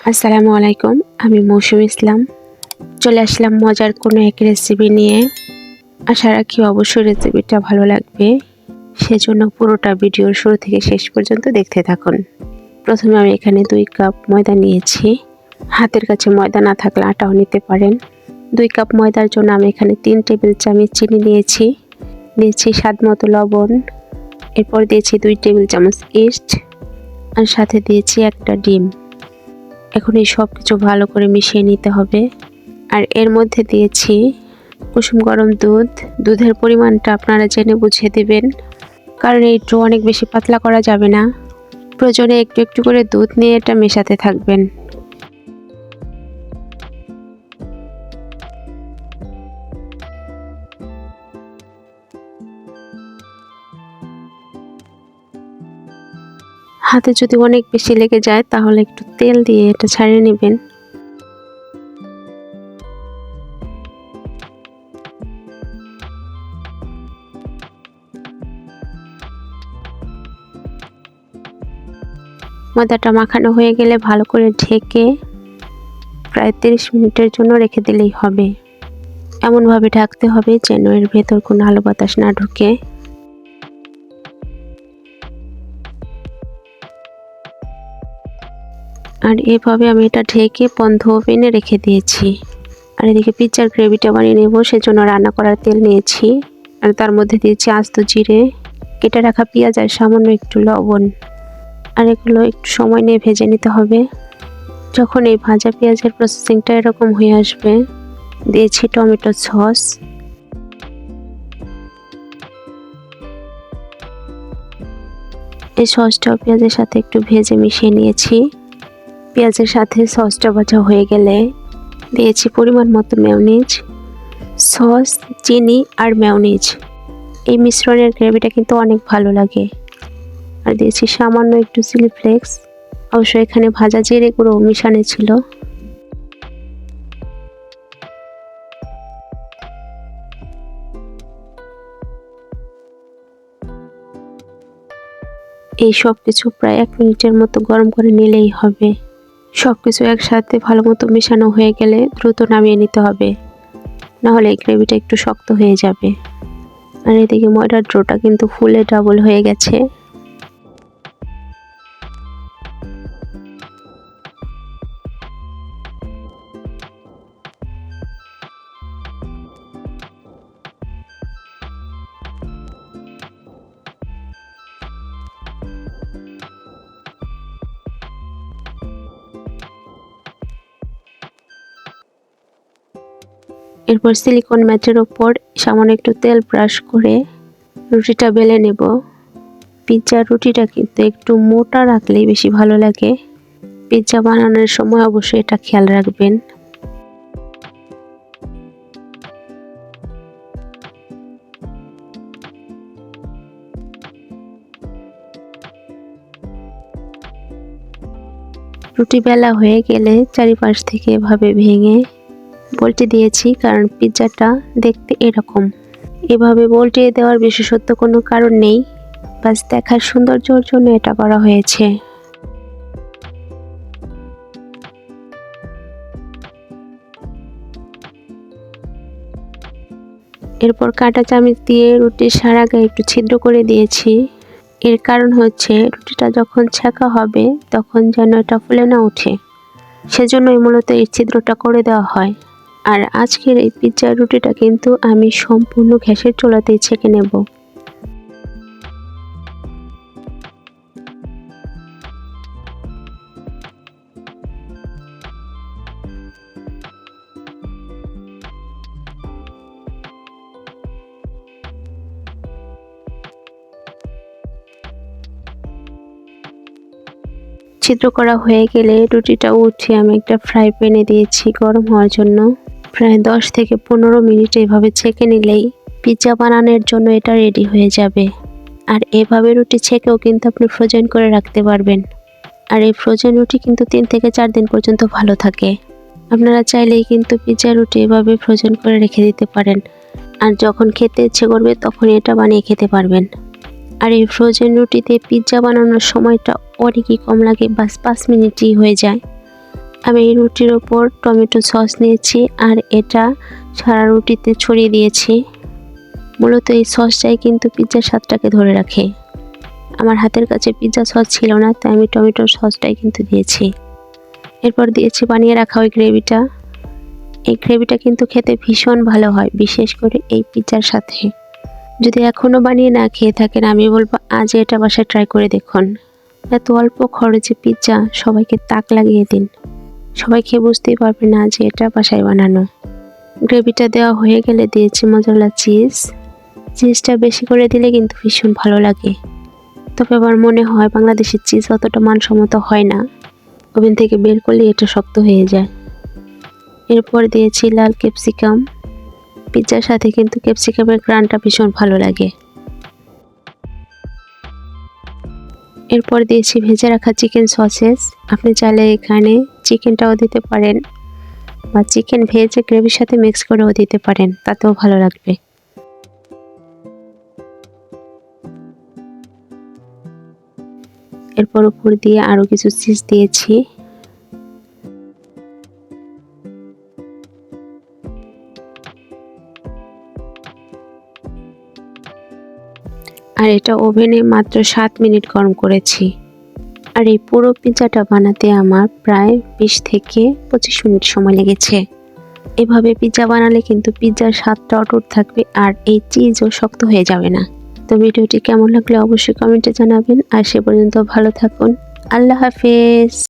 আসসালামু আলাইকুম, আমি মৌসুমী ইসলাম। চলে আসলাম মজার কোনো এক রেসিপি নিয়ে। আশা রাখি অবশ্যই রেসিপিটা ভালো লাগবে, সেজন্য পুরোটা ভিডিওর শুরু থেকে শেষ পর্যন্ত দেখতে থাকুন। প্রথমে আমি এখানে 2 কাপ ময়দা নিয়েছি। হাতের কাছে ময়দা না থাকলে আটাও নিতে পারেন। 2 কাপ ময়দার জন্য আমি এখানে 3 টেবিল চামচ চিনি নিয়েছি। দিয়েছি স্বাদ মতো লবণ, এরপর দিয়েছি 2 টেবিল চামচ ইস্ট, আর সাথে দিয়েছি একটা ডিম। এখন এই সব কিছু ভালো করে মিশিয়ে নিতে হবে। আর এর মধ্যে দিয়েছি কুসুম গরম দুধ। দুধের পরিমাণটা আপনারা জেনে বুঝে দেবেন, কারণ এই ডো অনেক বেশি পাতলা করা যাবে না। প্রয়োজনে একটু একটু করে দুধ নিয়ে এটা মেশাতে থাকবেন। হাতে যদি অনেক বেশি লেগে যায় তাহলে একটু তেল দিয়ে এটা ছাড়িয়ে নেবেন। ময়দাটা মাখানো হয়ে গেলে ভালো করে ঢেকে প্রায় 30 মিনিটের জন্য রেখে দিলেই হবে। এমনভাবে ঢাকতে হবে যেন এর ভেতর কোনো আলো বাতাস না ঢুকে। আর এভাবে আমি এটা ঢেকে বন্ধ ওভেনে রেখে দিয়েছি। আর এদিকে পিৎজার গ্রেভিটা বানিয়ে নেব, সেজন্য রান্না করার তেল নিয়েছি। আর তার মধ্যে দিয়েছি আস্ত জিরে, কেটে রাখা পেঁয়াজ আর সামান্য একটু লবণ। আর এগুলো একটু সময় নিয়ে ভেজে নিতে হবে। যখন এই ভাজা পেঁয়াজের প্রসেসিংটা এরকম হয়ে আসবে, দিয়েছি টমেটো সস। এই সসটাও পেঁয়াজের সাথে একটু ভেজে মিশিয়ে নিয়েছি। পেঁয়াজের সাথে সসটা ভাজা হয়ে গেলে দিয়েছি পরিমাণ মতো মেয়োনিজ। সস, চিনি আর মেয়োনিজ, এই মিশ্রণের গ্রেভিটা কিন্তু অনেক ভালো লাগে। আর দিয়েছি সামান্য একটু চিলি ফ্লেক্স। অবশ্য এখানে ভাজা জিরে গুঁড়ো মিশানো ছিল। এই সব কিছু প্রায় 1 মিনিটের মতো গরম করে নিলেই হবে। সব কিছু একসাথে ভালো মতো মেশানো হয়ে গেলে দ্রুত নামিয়ে নিতে হবে, নাহলে এই গ্রেভিটা একটু শক্ত হয়ে যাবে। আর এদিকে ময়দার ডোটা কিন্তু ফুলে ডাবল হয়ে গেছে। এরপর সিলিকন ম্যাটের ওপর সামান্য একটু তেল ব্রাশ করে রুটিটা বেলে নেব। পিৎজার রুটিটা কিন্তু একটু মোটা রাখলেই বেশি ভালো লাগে। পিৎজা বানানোর সময় অবশ্যই এটা খেয়াল রাখবেন। রুটি বেলা হয়ে গেলে চারিপাশ থেকে এভাবে ভেঙে বল্টে দিয়েছি, কারণ পিৎজাটা দেখতে এরকম। এভাবে বল্টিয়ে দেওয়ার বিশেষত্ব কোনো কারণ নেই, বাস দেখার সৌন্দর্যের জন্য এটা করা হয়েছে। এরপর কাঁটা চামচ দিয়ে রুটির সারা গায়ে একটু ছিদ্র করে দিয়েছি। এর কারণ হচ্ছে রুটিটা যখন ছেঁকা হবে তখন যেন এটা ফুলে না ওঠে, সেজন্যই মূলত এই ছিদ্রটা করে দেওয়া হয়। আর আজকের এই পিৎজার রুটিটা কিন্তু আমি সম্পূর্ণ গ্যাসের চুলাতেই ছেঁকে নেব। ছিদ্র করা হয়ে গেলে রুটিটা উঠিয়ে আমি একটা ফ্রাই প্যানে দিয়েছি গরম হওয়ার জন্য। প্রায় 10 থেকে 15 মিনিট এভাবে ছেঁকে নিলেই পিৎজা বানানোর জন্য এটা রেডি হয়ে যাবে। আর এভাবে রুটি ছেঁকেও কিন্তু আপনি ফ্রোজেন করে রাখতে পারবেন। আর এই ফ্রোজেন রুটি কিন্তু 3 থেকে 4 দিন পর্যন্ত ভালো থাকে। আপনারা চাইলেই কিন্তু পিৎজা রুটি এভাবে ফ্রোজেন করে রেখে দিতে পারেন, আর যখন খেতে ইচ্ছে করবে তখন এটা বানিয়ে খেতে পারবেন। আর এই ফ্রোজেন রুটিতে পিৎজা বানানোর সময়টা অনেকই কম লাগে, বাস 5 মিনিটই হয়ে যায়। আমি এই রুটির ওপর টমেটো সস নিয়েছি আর এটা সারা রুটিতে ছড়িয়ে দিয়েছি। মূলত এই সসটাই কিন্তু পিৎজার স্বাদটাকে ধরে রাখে। আমার হাতের কাছে পিৎজা সস ছিল না, তাই আমি টমেটোর সসটাই কিন্তু দিয়েছি। এরপর দিয়েছি বানিয়ে রাখা ওই গ্রেভিটা। এই গ্রেভিটা কিন্তু খেতে ভীষণ ভালো হয়, বিশেষ করে এই পিৎজার সাথে। যদি এখনও বানিয়ে না খেয়ে থাকেন, আমি বলবো আজ এটা বাসায় ট্রাই করে দেখুন। এত অল্প খরচে পিৎজা সবাইকে তাক লাগিয়ে দিন। সবাই খেয়ে বুঝতেই পারবে না যে এটা বাসায় বানানো। গ্রেভিটা দেওয়া হয়ে গেলে দিয়েছি মোজারেলা চিজ। চিজটা বেশি করে দিলে কিন্তু ভীষণ ভালো লাগে। তবে আমার মনে হয় বাংলাদেশের চিজ অতটা মানসম্মত হয় না, ওভেন থেকে বের করলে এটা শক্ত হয়ে যায়। এরপর দিয়েছি লাল ক্যাপসিকাম। পিৎজার সাথে কিন্তু ক্যাপসিকামের ঘ্রাণটা ভীষণ ভালো লাগে। এরপর দিয়েছি ভেজে রাখা চিকেন সসেস। আপনি চাইলে এখানে চিকেনটাও দিতে পারেন বা চিকেন ভেজে গ্রেভির সাথে মিক্স করেও দিতে পারেন, তাতেও ভালো লাগবে। এরপর উপর দিয়ে আরও কিছু চিজ দিয়েছি। আর এটা ওভেনে মাত্র 7 মিনিট গরম করেছি। আর এই পুরো পিৎজাটা বানাতে আমার প্রায় 20 থেকে 25 মিনিট সময় লেগেছে। এভাবে পিৎজা বানালে কিন্তু পিৎজার স্বাদটা অটুট থাকবে আর এই চিজও শক্ত হয়ে যাবে না। তো ভিডিওটি কেমন লাগলে অবশ্যই কমেন্টে জানাবেন। আর সে পর্যন্ত ভালো থাকুন। আল্লাহ হাফেজ।